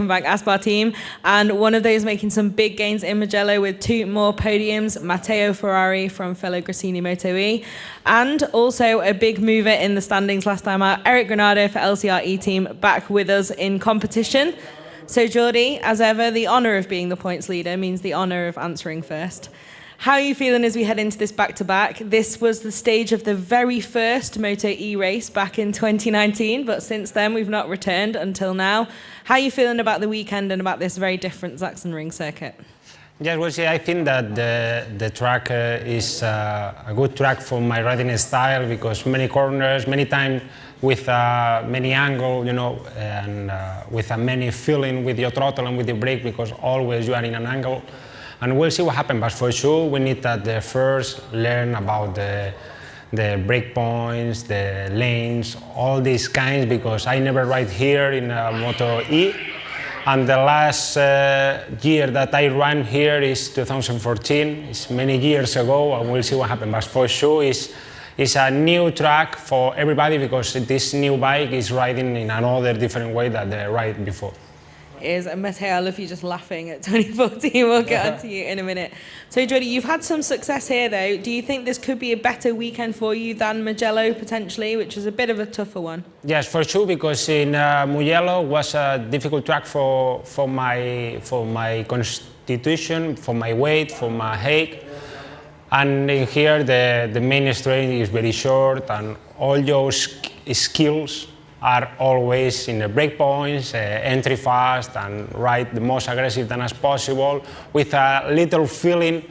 back Aspar team, and one of those making some big gains in Mugello with 2 more podiums, Matteo Ferrari from fellow Gresini MotoE, and also a big mover in the standings last time out, Eric Granado for LCRE team, back with us in competition. So Jordi, as ever, the honour of being the points leader means the honour of answering first. How are you feeling as we head into this back-to-back? This was the stage of the very first MotoE race back in 2019, but since then we've not returned until now. How are you feeling about the weekend and about this very different Sachsenring circuit? Yes, well, see, I think that the track is a good track for my riding style because many corners, many times with many angle, you know, and with a many feeling with your throttle and with your brake because always you are in an angle. And we'll see what happens, but for sure we need to first learn about the brake points, the lanes, all these kinds, because I never ride here in MotoE. And the last year that I ran here is 2014, it's many years ago, and we'll see what happens. But for sure it's a new track for everybody because this new bike is riding in another different way than they ride before. Matteo, I love you just laughing at 2014. We'll get on to you in a minute. So, Jordi, you've had some success here, though. Do you think this could be a better weekend for you than Mugello, potentially, which is a bit of a tougher one? Yes, for sure, because in Mugello was a difficult track for my constitution, for my weight, for my height. And in here, the main straight is very short, and all your skills are always in the break points, entry fast, and ride the most aggressive as possible, with a little feeling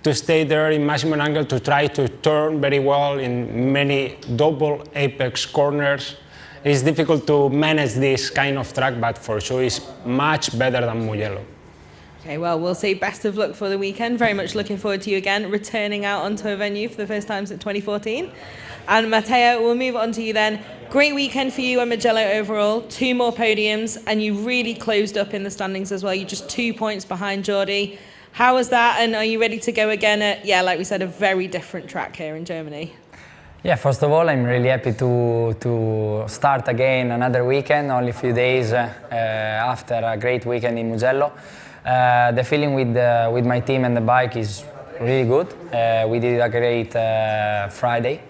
to stay there in maximum angle to try to turn very well in many double apex corners. It's difficult to manage this kind of track, but for sure it's much better than Mugello. Okay, well, we'll say best of luck for the weekend. Very much looking forward to you again, returning out onto a venue for the first time since 2014. And Matteo, we'll move on to you then. Great weekend for you and Mugello overall, 2 more podiums, and you really closed up in the standings as well. You're just 2 points behind Jordi. How was that, and are you ready to go again at, yeah, like we said, a very different track here in Germany? Yeah, first of all, I'm really happy to start again another weekend, only a few days after a great weekend in Mugello. The feeling with my team and the bike is really good. We did a great Friday,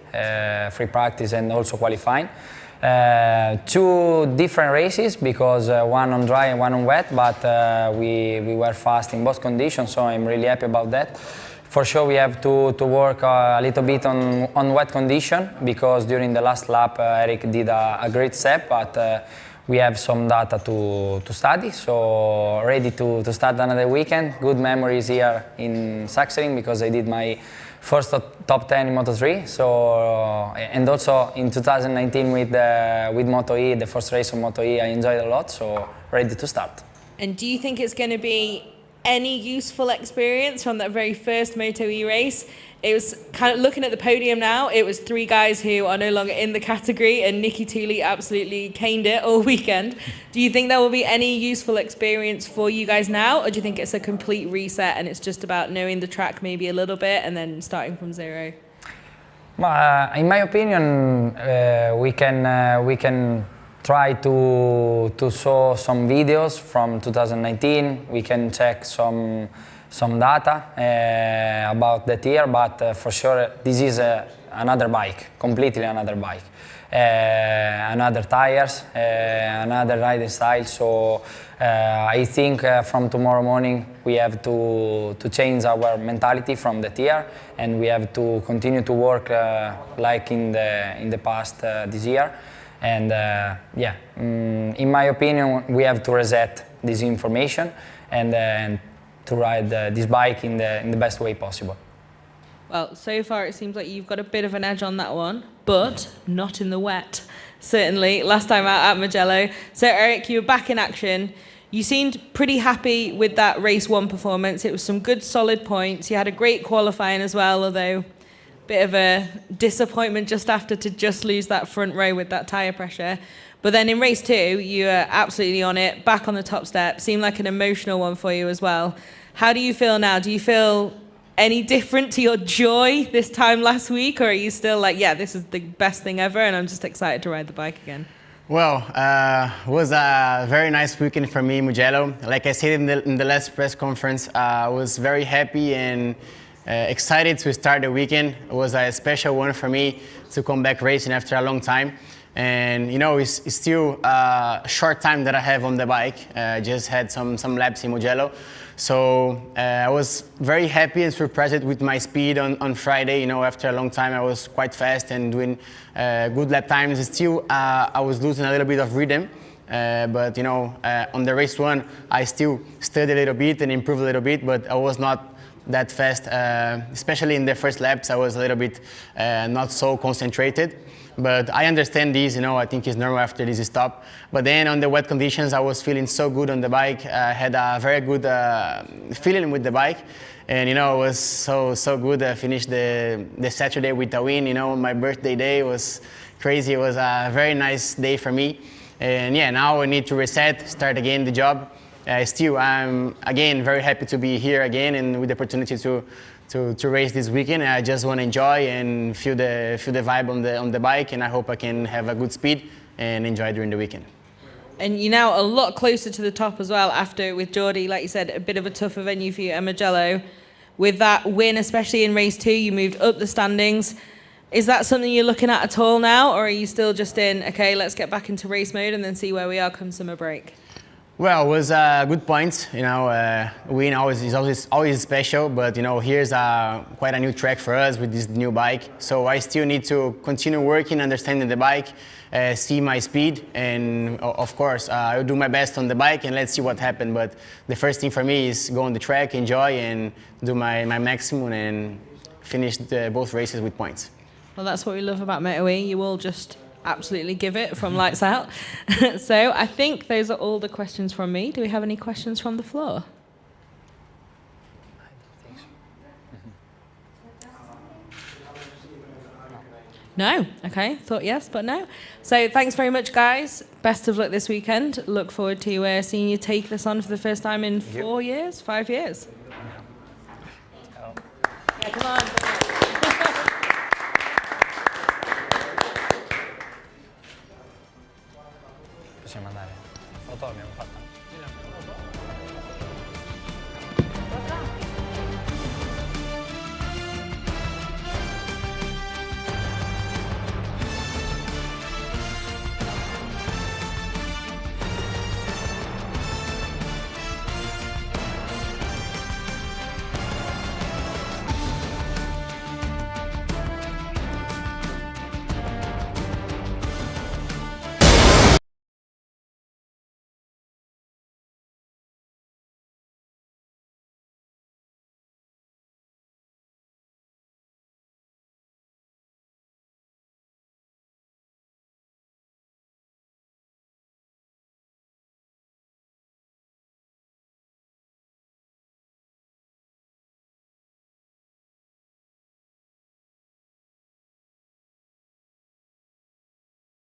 free practice and also qualifying. 2 different races because one on dry and one on wet, but we were fast in both conditions, so I'm really happy about that. For sure we have to work a little bit on wet condition because during the last lap Eric did a great step, but we have some data to study, so ready to start another weekend. Good memories here in Sachsenring because I did my first top 10 in Moto3, so and also in 2019 with MotoE, the first race of MotoE, I enjoyed a lot, so ready to start. And do you think it's going to be any useful experience from that very first MotoE race? It was kind of looking at the podium now, it was 3 guys who are no longer in the category, and Nicky Tooley absolutely caned it all weekend. Do you think there will be any useful experience for you guys now, or do you think it's a complete reset and it's just about knowing the track maybe a little bit and then starting from zero? In my opinion, we can try to show some videos from 2019. We can check some data about that year, but for sure this is another bike, completely another bike. Another tires, another riding style, so I think from tomorrow morning we have to change our mentality from that year, and we have to continue to work like in the past this year. And yeah, in my opinion, we have to reset this information and to ride this bike in the best way possible. Well, so far it seems like you've got a bit of an edge on that one, but not in the wet, certainly. Last time out at Mugello. So Eric, you were back in action. You seemed pretty happy with that race 1 performance. It was some good solid points. You had a great qualifying as well, although bit of a disappointment just after to just lose that front row with that tyre pressure. But then in race 2, you were absolutely on it, back on the top step. Seemed like an emotional one for you as well. How do you feel now? Do you feel any different to your joy this time last week, or are you still like, yeah, this is the best thing ever and I'm just excited to ride the bike again? Well, it was a very nice weekend for me in Mugello. Like I said in the last press conference, I was very happy and excited to start the weekend. It was a special one for me to come back racing after a long time. And you know, it's still a short time that I have on the bike. I just had some laps in Mugello. So I was very happy and surprised with my speed on Friday. You know, after a long time, I was quite fast and doing good lap times. Still, I was losing a little bit of rhythm. But you know, on the race one, I still studied a little bit and improved a little bit, but I was not that fast. Especially in the first laps, I was a little bit not so concentrated. But I understand this, you know, I think it's normal after this stop. But then on the wet conditions, I was feeling so good on the bike. I had a very good feeling with the bike. And, you know, it was so good. I finished the Saturday with a win, you know, my birthday day was crazy. It was a very nice day for me. And yeah, now I need to reset, start again the job. Still, I'm, again, very happy to be here again and with the opportunity to race this weekend. I just want to enjoy and feel the vibe on the bike, and I hope I can have a good speed and enjoy during the weekend. And you're now a lot closer to the top as well after, with Jordi, like you said, a bit of a tougher venue for you at Mugello. With that win, especially in race 2, you moved up the standings. Is that something you're looking at all now, or are you still just in, okay, let's get back into race mode and then see where we are come summer break? Well, it was a good point. You know, win is always special, but you know, here's quite a new track for us with this new bike. So I still need to continue working, understanding the bike, see my speed, and of course, I'll do my best on the bike and let's see what happens. But the first thing for me is go on the track, enjoy, and do my maximum and finish both races with points. Well, that's what we love about MotoE. You all just absolutely give it from lights out. So I think those are all the questions from me. Do we have any questions from the floor? No? Okay, thought yes, but no. So thanks very much, guys. Best of luck this weekend. Look forward to seeing you take this on for the first time in 4 years, 5 years. Yeah, come on.